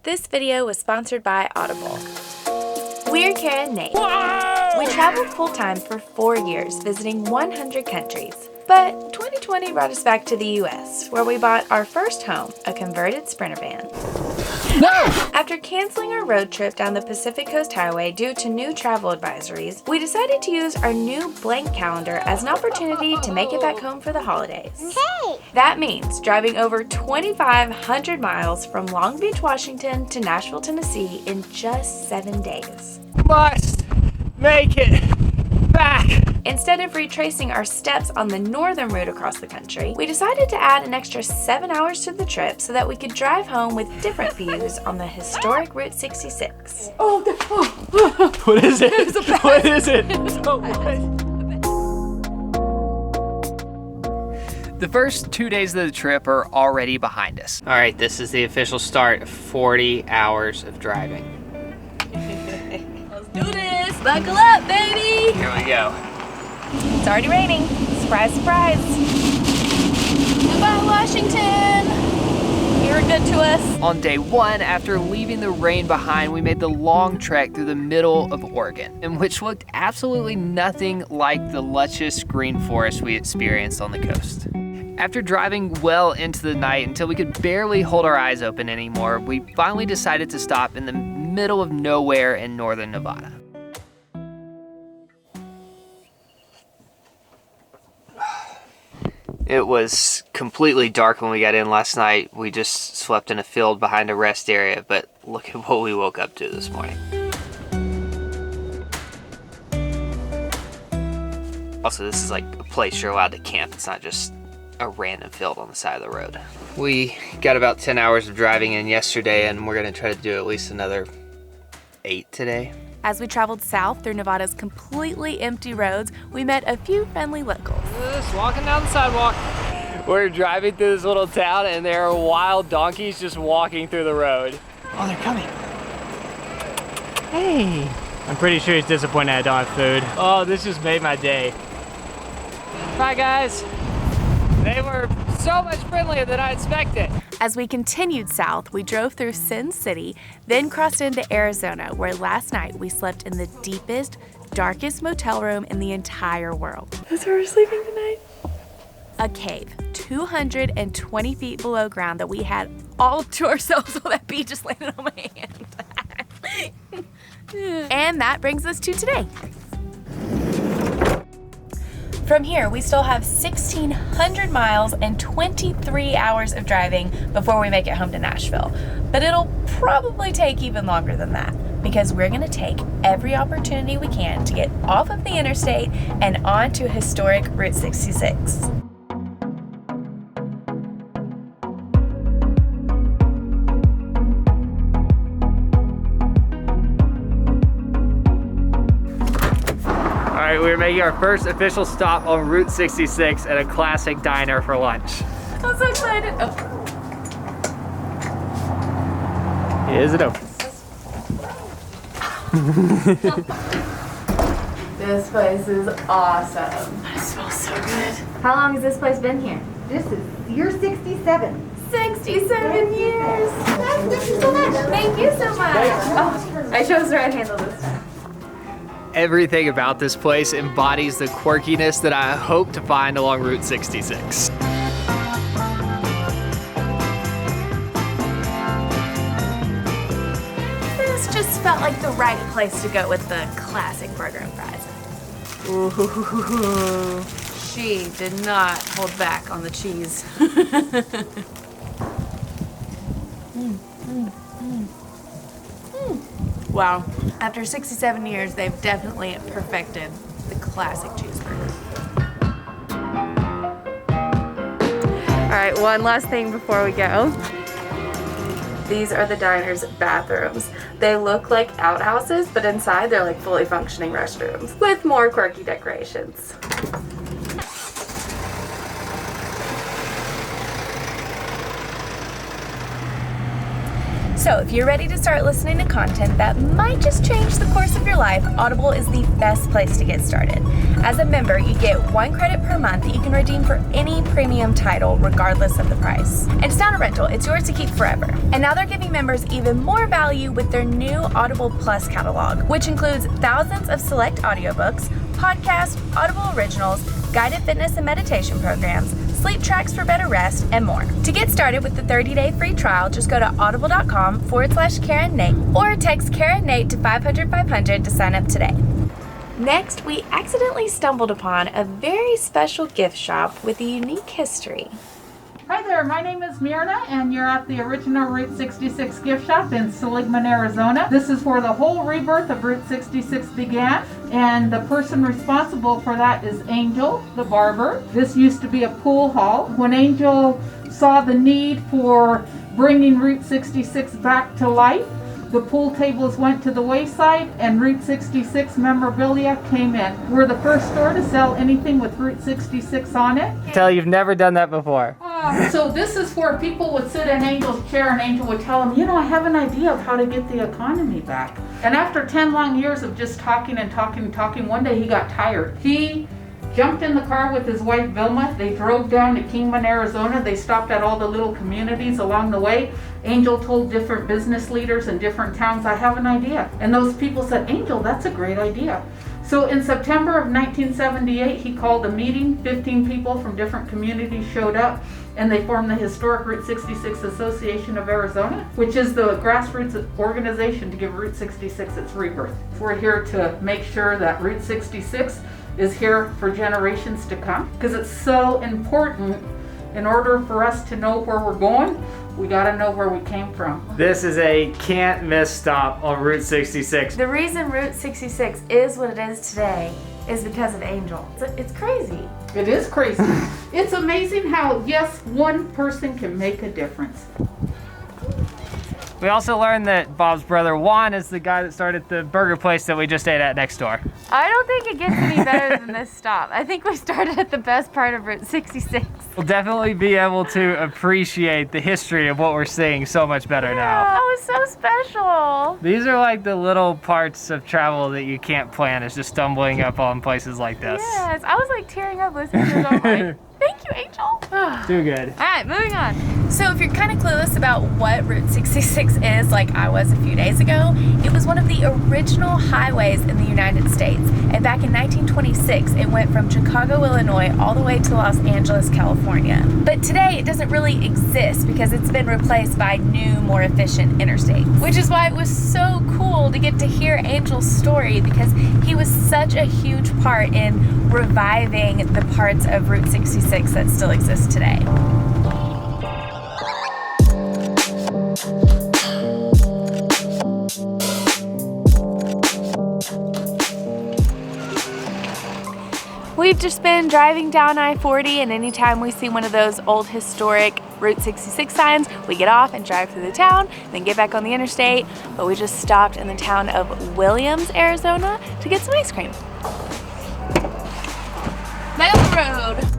This video was sponsored by Audible. We're Kara and Nate. Whoa! We traveled full-time for 4 years, visiting 100 countries. But 2020 brought us back to the US, where we bought our first home, a converted Sprinter van. No! After canceling our road trip down the Pacific Coast Highway due to new travel advisories, we decided to use our new blank calendar as an opportunity to make it back home for the holidays. Hey! That means driving over 2,500 miles from Long Beach, Washington to Nashville, Tennessee in just 7 days. Must make it back. Instead of retracing our steps on the northern route across the country, we decided to add an extra 7 hours to the trip so that we could drive home with different views on the historic Route 66. What is it? What is it? The first 2 days of the trip are already behind us. All right, this is the official start of 40 hours of driving. Let's do this! Buckle up, baby! Here we go. It's already raining. Surprise, surprise. Goodbye, Washington. You were good to us. On day one, after leaving the rain behind, we made the long trek through the middle of Oregon, in which looked absolutely nothing like the luscious green forest we experienced on the coast. After driving well into the night until we could barely hold our eyes open anymore, we finally decided to stop in the middle of nowhere in northern Nevada. It was completely dark when we got in last night. We just slept in a field behind a rest area, but look at what we woke up to this morning. Also, this is like a place you're allowed to camp. It's not just a random field on the side of the road. We got about 10 hours of driving in yesterday, and we're gonna try to do at least another 8 today. As we traveled south through Nevada's completely empty roads, we met a few friendly locals. Just walking down the sidewalk. We're driving through this little town, and there are wild donkeys just walking through the road. Oh, they're coming. Hey. I'm pretty sure he's disappointed I don't have food. Oh, this just made my day. Bye, guys. They were so much friendlier than I expected. As we continued south, we drove through Sin City, then crossed into Arizona, where last night we slept in the deepest, darkest motel room in the entire world. That's where we're sleeping tonight. A cave, 220 feet below ground that we had all to ourselves while that bee just landed on my hand. And that brings us to today. From here, we still have 1,600 miles and 23 hours of driving before we make it home to Nashville. But it'll probably take even longer than that because we're gonna take every opportunity we can to get off of the interstate and onto historic Route 66. All right, we're making our first official stop on Route 66 at a classic diner for lunch. I'm so excited. Oh. Is it open? This place is awesome. It smells so good. How long has this place been here? This is year 67. 67 years. Thank you so much. Thank you so much. Oh, I chose the right handle this time. Everything about this place embodies the quirkiness that I hope to find along Route 66. This just felt like the right place to go with the classic burger and fries. Ooh, she did not hold back on the cheese. Wow. After 67 years, they've definitely perfected the classic cheeseburger. All right, one last thing before we go. These are the diner's bathrooms. They look like outhouses, but inside they're like fully functioning restrooms with more quirky decorations. So if you're ready to start listening to content that might just change the course of your life, Audible is the best place to get started. As a member, you get 1 credit per month that you can redeem for any premium title, regardless of the price. And it's not a rental, it's yours to keep forever. And now they're giving members even more value with their new Audible Plus catalog, which includes thousands of select audiobooks, podcasts, Audible originals, guided fitness and meditation programs, sleep tracks for better rest, and more. To get started with the 30-day free trial, just go to audible.com/Karen Nate or text Karen Nate to 500-500 to sign up today. Next, we accidentally stumbled upon a very special gift shop with a unique history. Hi there, my name is Myrna, and you're at the original Route 66 gift shop in Seligman, Arizona. This is where the whole rebirth of Route 66 began, and the person responsible for that is Angel, the barber. This used to be a pool hall. When Angel saw the need for bringing Route 66 back to life, the pool tables went to the wayside and Route 66 memorabilia came in. We're the first store to sell anything with Route 66 on it. Tell you've never done that before. So this is where people would sit in Angel's chair and Angel would tell them, you know, I have an idea of how to get the economy back. And after 10 long years of just talking and talking and talking, one day he got tired. He jumped in the car with his wife Vilma. They drove down to Kingman, Arizona. They stopped at all the little communities along the way. Angel told different business leaders in different towns, I have an idea. And those people said, Angel, that's a great idea. So in September of 1978, he called a meeting. 15 people from different communities showed up, and they formed the Historic Route 66 Association of Arizona, which is the grassroots organization to give Route 66 its rebirth. We're here to make sure that Route 66 is here for generations to come, because it's so important. In order for us to know where we're going, we gotta know where we came from. This is a can't miss stop on Route 66. The reason Route 66 is what it is today is because of Angel. It's crazy. It is crazy. It's amazing how, yes, one person can make a difference. We also learned that Bob's brother Juan is the guy that started the burger place that we just ate at next door. I don't think it gets any better than this stop. I think we started at the best part of Route 66. We'll definitely be able to appreciate the history of what we're seeing so much better now. That was so special. These are like the little parts of travel that you can't plan. It's just stumbling up on places like this. Yes, I was like tearing up listening to it. I'm like, thank you, Angel. Too good. All right, moving on. So if you're kind of clueless about what Route 66 is, like I was a few days ago, it was one of the original highways in the United States. And back in 1926, it went from Chicago, Illinois, all the way to Los Angeles, California. But today, it doesn't really exist because it's been replaced by new, more efficient interstates. Which is why it was so cool to get to hear Angel's story, because he was such a huge part in reviving the parts of Route 66 that still exist today. We've just been driving down I-40, and anytime we see one of those old historic Route 66 signs, we get off and drive through the town, then get back on the interstate. But we just stopped in the town of Williams, Arizona to get some ice cream. Middle of the road.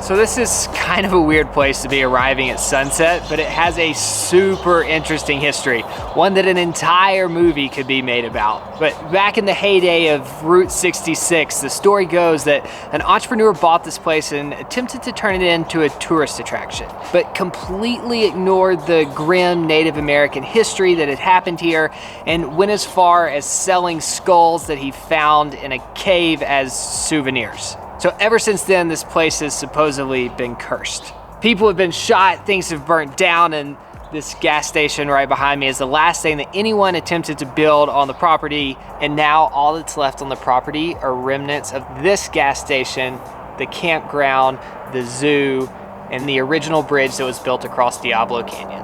So this is kind of a weird place to be arriving at sunset, but it has a super interesting history, one that an entire movie could be made about. But back in the heyday of Route 66, the story goes that an entrepreneur bought this place and attempted to turn it into a tourist attraction, but completely ignored the grim Native American history that had happened here and went as far as selling skulls that he found in a cave as souvenirs. So ever since then, this place has supposedly been cursed. People have been shot, things have burnt down, and this gas station right behind me is the last thing that anyone attempted to build on the property. And now all that's left on the property are remnants of this gas station, the campground, the zoo, and the original bridge that was built across Diablo Canyon.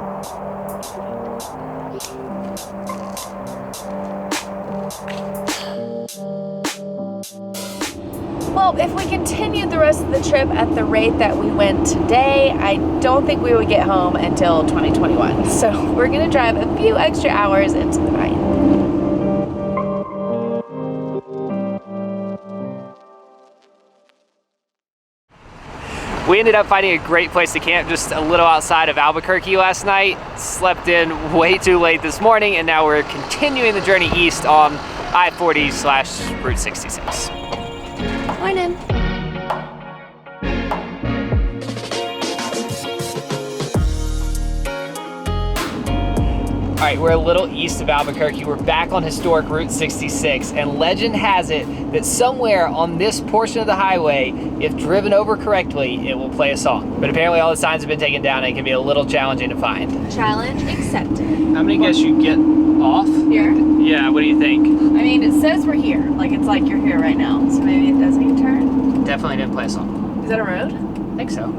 Well, if we continued the rest of the trip at the rate that we went today, I don't think we would get home until 2021. So we're gonna drive a few extra hours into the night. We ended up finding a great place to camp just a little outside of Albuquerque last night. Slept in way too late this morning, and now we're continuing the journey east on I-40/Route 66. Morning. All right, we're a little east of Albuquerque. We're back on historic Route 66, and legend has it that somewhere on this portion of the highway, if driven over correctly, it will play a song. But apparently all the signs have been taken down and it can be a little challenging to find. Challenge accepted. How many guess you get off? Here? Yeah, what do you think? I mean, it says we're here. Like, it's like you're here right now. So maybe it does need a turn. Definitely didn't play a song. Is that a road? I think so.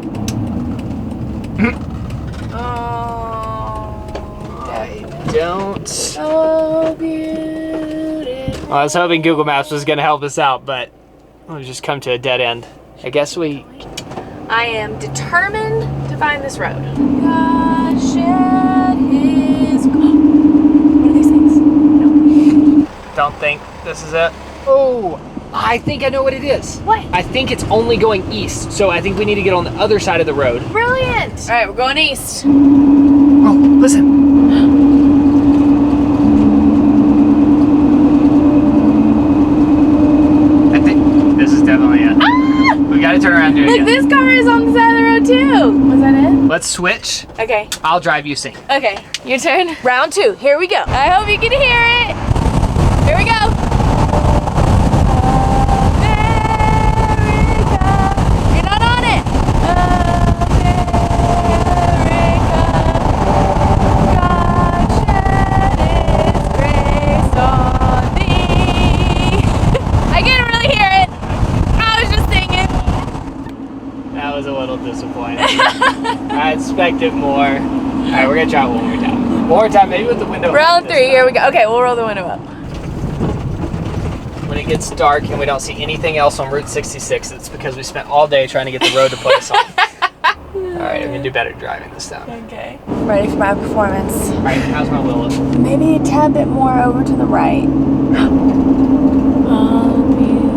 Don't. So beautiful. Well, I was hoping Google Maps was gonna help us out, but we've just come to a dead end. I guess we... I am determined to find this road. God shed his... What are these things? No. Don't think this is it. Oh, I think I know what it is. What? I think it's only going east, so I think we need to get on the other side of the road. Brilliant. All right, we're going east. Oh, listen. I think this is definitely it. Ah! We gotta turn around and do it Look, again. this car is on the side of the road too. Was that it? Let's switch. Okay. I'll drive, you sing. Okay, your turn. Round 2. Here we go. I hope you can hear it. Here we go. America. You're not on it. America. God shed his grace on thee. I can't really hear it. I was just singing. That was a little disappointing. I expected more. All right, we're gonna try it one more time. One more time, maybe with the window up Round this 3. time. Here we go. Okay, we'll roll the window up. When it gets dark and we don't see anything else on Route 66, it's because we spent all day trying to get the road to play a song. All right, I'm gonna do better driving this time. Okay. Ready for my performance. All right, how's my wheel look? Maybe a tad bit more over to the right. Oh, beautiful.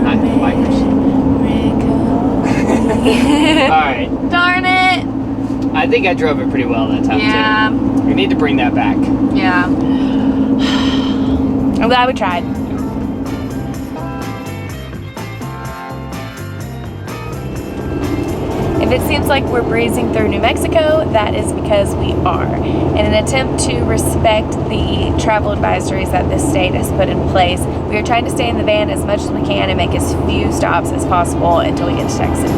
Not the bikers. All right. Darn it. I think I drove it pretty well that time Yeah. too. We need to bring that back. Yeah. I'm glad we tried. If it seems like we're breezing through New Mexico, that is because we are. In an attempt to respect the travel advisories that this state has put in place, we are trying to stay in the van as much as we can and make as few stops as possible until we get to Texas.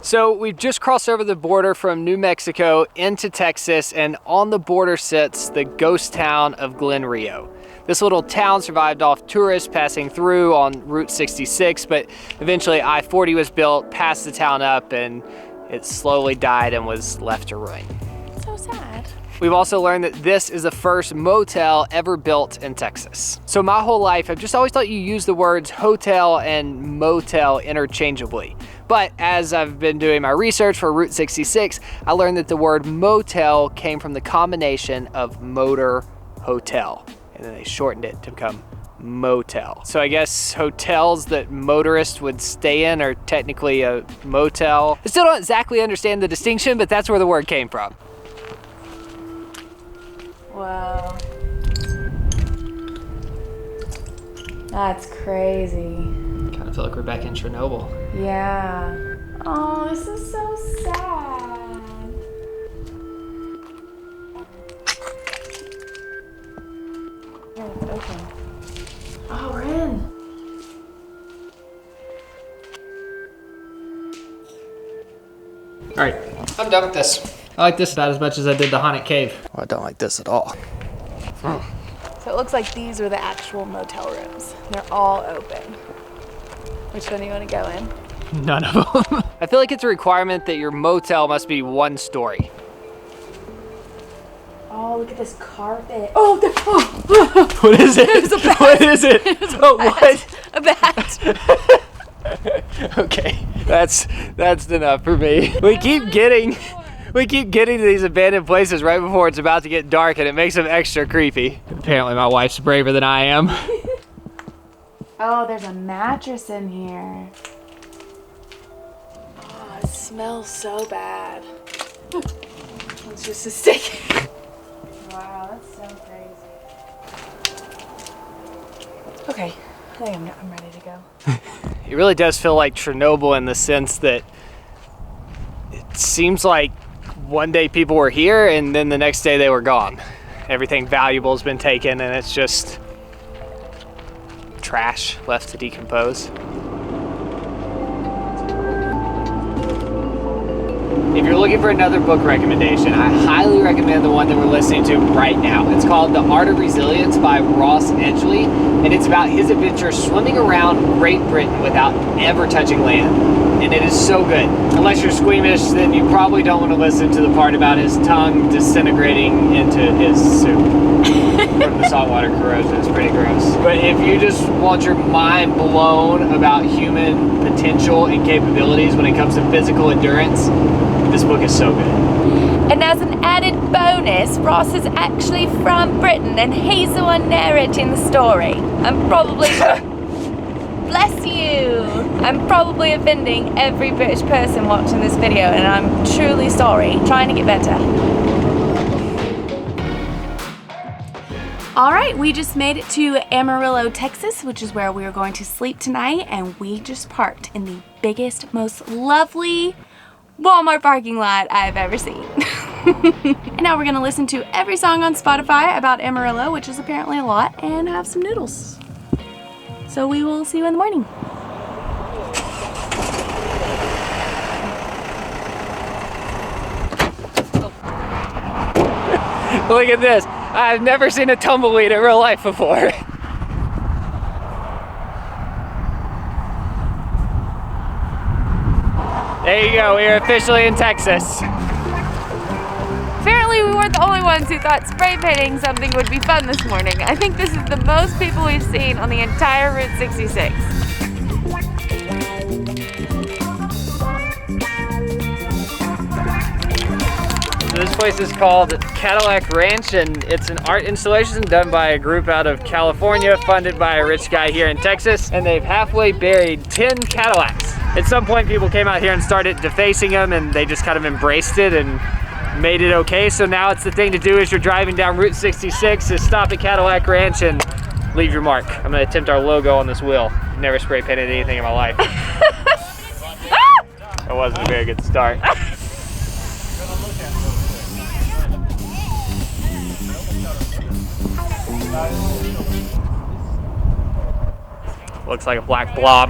So we've just crossed over the border from New Mexico into Texas, and on the border sits the ghost town of Glen Rio. This little town survived off tourists passing through on Route 66, but eventually I-40 was built, passed the town up, and it slowly died and was left to ruin. So sad. We've also learned that this is the first motel ever built in Texas. So my whole life, I've just always thought you use the words hotel and motel interchangeably. But as I've been doing my research for Route 66, I learned that the word motel came from the combination of motor hotel. And then they shortened it to become motel. So I guess hotels that motorists would stay in are technically a motel. I still don't exactly understand the distinction, but that's where the word came from. Wow. That's crazy. Kind of feel like we're back in Chernobyl. Yeah. Oh, this is so sad. Yeah, it's open. Oh, we're in. All right, I'm done with this. I like this about as much as I did the haunted cave. Well, I don't like this at all. So it looks like these are the actual motel rooms. They're all open. Which one do you want to go in? None of them. I feel like it's a requirement that your motel must be one story. Oh, look at this carpet. Oh, What is it? There's a bat. What is it? There's a bat. What? A bat. Okay, that's enough for me. We keep getting to these abandoned places right before it's about to get dark, and it makes them extra creepy. Apparently my wife's braver than I am. Oh, there's a mattress in here. Oh, it smells so bad. It's just a stick. Wow, that's so crazy. Okay, I think I'm ready to go. It really does feel like Chernobyl in the sense that it seems like one day people were here and then the next day they were gone. Everything valuable has been taken and it's just trash left to decompose. If you're looking for another book recommendation, I highly recommend the one that we're listening to right now. It's called The Art of Resilience by Ross Edgley, and it's about his adventure swimming around Great Britain without ever touching land. And it is so good. Unless you're squeamish, then you probably don't want to listen to the part about his tongue disintegrating into his soup from the saltwater corrosion. It's pretty gross. But if you just want your mind blown about human potential and capabilities when it comes to physical endurance, this book is so good. And as an added bonus, Ross is actually from Britain and he's the one narrating the story. I'm probably... Bless you! I'm probably offending every British person watching this video and I'm truly sorry. Trying to get better. Alright, we just made it to Amarillo, Texas, which is where we are going to sleep tonight, and we just parked in the biggest, most lovely Walmart parking lot I've ever seen. And now we're gonna listen to every song on Spotify about Amarillo, which is apparently a lot, and have some noodles. So we will see you in the morning. Look at this. I've never seen a tumbleweed in real life before. There you go, we are officially in Texas. Apparently we weren't the only ones who thought spray painting something would be fun this morning. I think this is the most people we've seen on the entire Route 66. So this place is called Cadillac Ranch, and it's an art installation done by a group out of California, funded by a rich guy here in Texas, and they've halfway buried 10 Cadillacs. At some point people came out here and started defacing them, and they just kind of embraced it and made it okay. So now it's the thing to do as you're driving down Route 66 is stop at Cadillac Ranch and leave your mark. I'm gonna attempt our logo on this wheel. Never spray painted anything in my life. That wasn't a very good start. Looks like a black blob.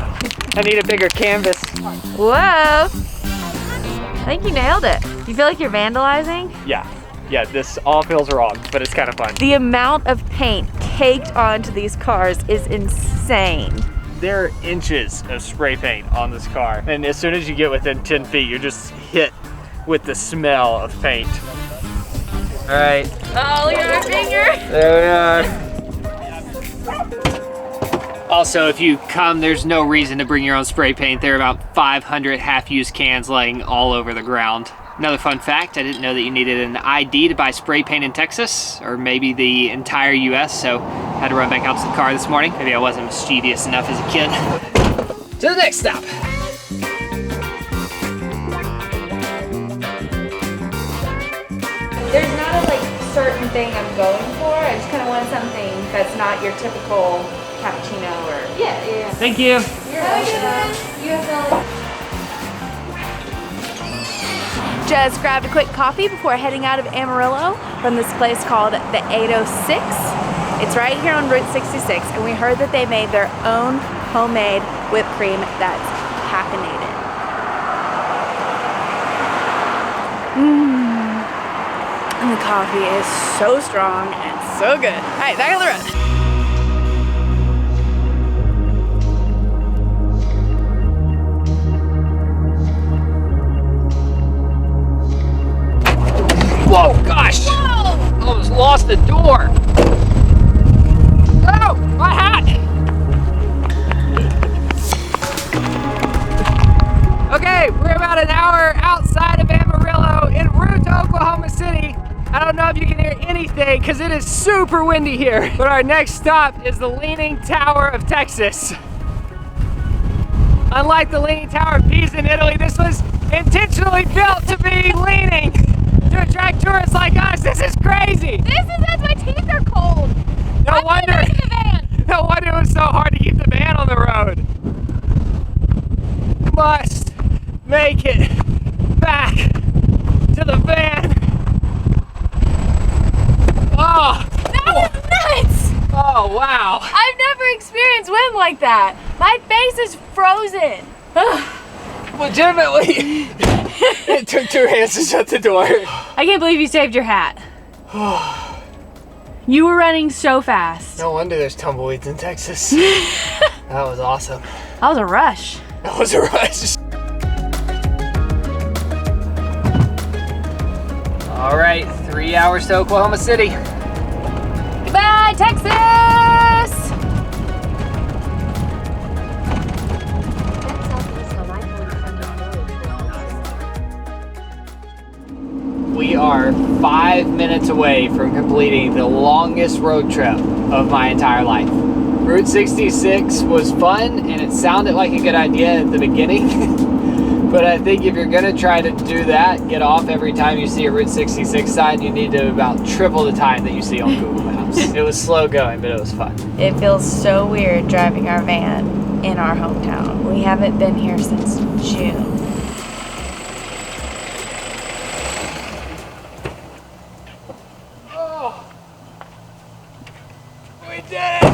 I need a bigger canvas. Whoa! I think you nailed it. You feel like you're vandalizing? Yeah, this all feels wrong, but it's kind of fun. The amount of paint caked onto these cars is insane. There are inches of spray paint on this car, and as soon as you get within 10 feet, you're just hit with the smell of paint. All right. Oh, look at my finger! There we are. Also, if you come, there's no reason to bring your own spray paint. There are about 500 half-used cans laying all over the ground. Another fun fact, I didn't know that you needed an ID to buy spray paint in Texas, or maybe the entire US, so I had to run back out to the car this morning. Maybe I wasn't mischievous enough as a kid. To the next stop. There's not a certain thing I'm going for. I just kind of want something that's not your typical cappuccino or... Yeah. Thank you. You're welcome. You have Just grabbed a quick coffee before heading out of Amarillo from this place called the 806. It's right here on Route 66, and we heard that they made their own homemade whipped cream that's caffeinated. And the coffee is so strong and so good. All right, back on the road. Whoa, gosh! Whoa! Almost lost the door. Oh, my hat! Okay, we're about an hour outside of Amarillo en route to Oklahoma City. I don't know if you can hear anything because it is super windy here. But our next stop is the Leaning Tower of Texas. Unlike the Leaning Tower of Pisa in Italy, this was intentionally built to be leaning to attract tourists like us. This is crazy. This is as my teeth are cold. No wonder. I'm in the van. No wonder it was so hard to keep the van on the road. Must make it back to the van. Oh, That was nuts. oh wow. I've never experienced wind like that. My face is frozen. Legitimately, it took 2 hands to shut the door. I can't believe you saved your hat. You were running so fast. No wonder there's tumbleweeds in Texas. That was awesome. That was a rush. That was a rush. All right, 3 hours to Oklahoma City. Goodbye, Texas! We are 5 minutes away from completing the longest road trip of my entire life. Route 66 was fun and it sounded like a good idea at the beginning. But I think if you're gonna try to do that, get off every time you see a Route 66 sign, you need to about triple the time that you see on Google Maps. It was slow going, but it was fun. It feels so weird driving our van in our hometown. We haven't been here since June. Oh, we did it!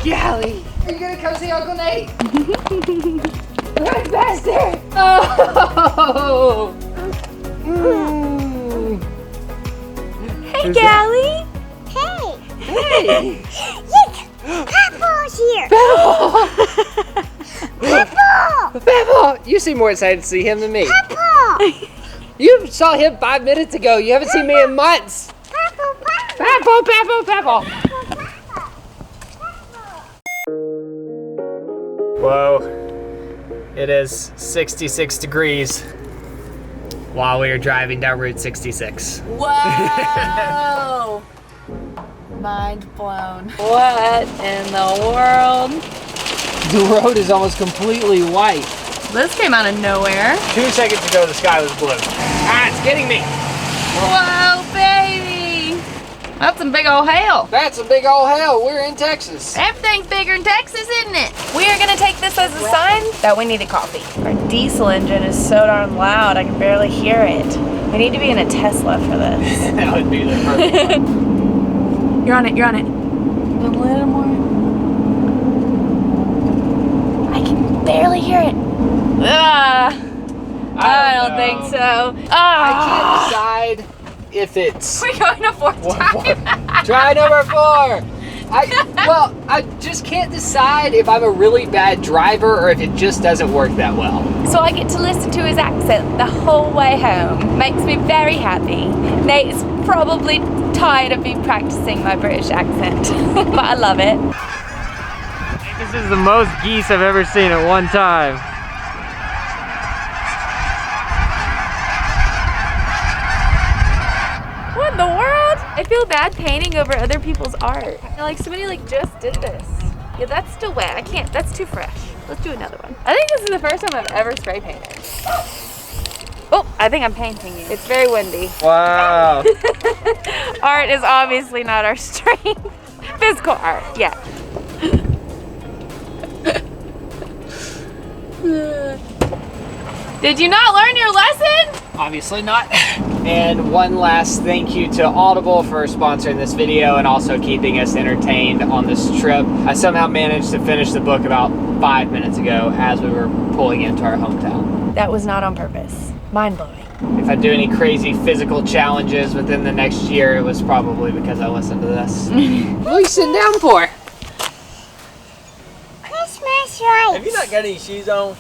Golly, are you gonna come see Uncle Nate? Run faster! Oh! Hey, Gally! Hey! Look, Papa's here. Papa! Beppo! You seem more excited to see him than me. Papa! You saw him 5 minutes ago. You haven't seen me in months. Papa! Beppo, Beppo, Beppo! Whoa, it is 66 degrees while we are driving down Route 66. Whoa! Mind blown. What in the world? The road is almost completely white. This came out of nowhere. 2 seconds ago, the sky was blue. Ah, it's getting me. Whoa, baby! That's some big old hail. That's a big old hell. We're in Texas. Everything's bigger in Texas, isn't it? We are gonna take this as a sign that we needed coffee. Our diesel engine is so darn loud, I can barely hear it. We need to be in a Tesla for this. That would be the perfect one. You're on it, you're on it. A little more. I can barely hear it. I don't think so. I can't decide if it's... We're going a fourth time. Try number 4. I just can't decide if I'm a really bad driver or if it just doesn't work that well. So I get to listen to his accent the whole way home. Makes me very happy. Nate's probably tired of me practicing my British accent, but I love it. This is the most geese I've ever seen at one time. What in the world? I feel bad painting over other people's art. Like somebody just did this. Yeah, that's still wet. I can't, that's too fresh. Let's do another one. I think this is the first time I've ever spray painted. Oh, I think I'm painting you. It's very windy. Wow. Art is obviously not our strength. Physical art, yeah. Did you not learn your lesson? Obviously not. And one last thank you to Audible for sponsoring this video and also keeping us entertained on this trip. I somehow managed to finish the book about 5 minutes ago as we were pulling into our hometown. That was not on purpose. Mind-blowing. If I do any crazy physical challenges within the next year, it was probably because I listened to this. What are you sitting down for? Christmas lights. Have you not got any shoes on?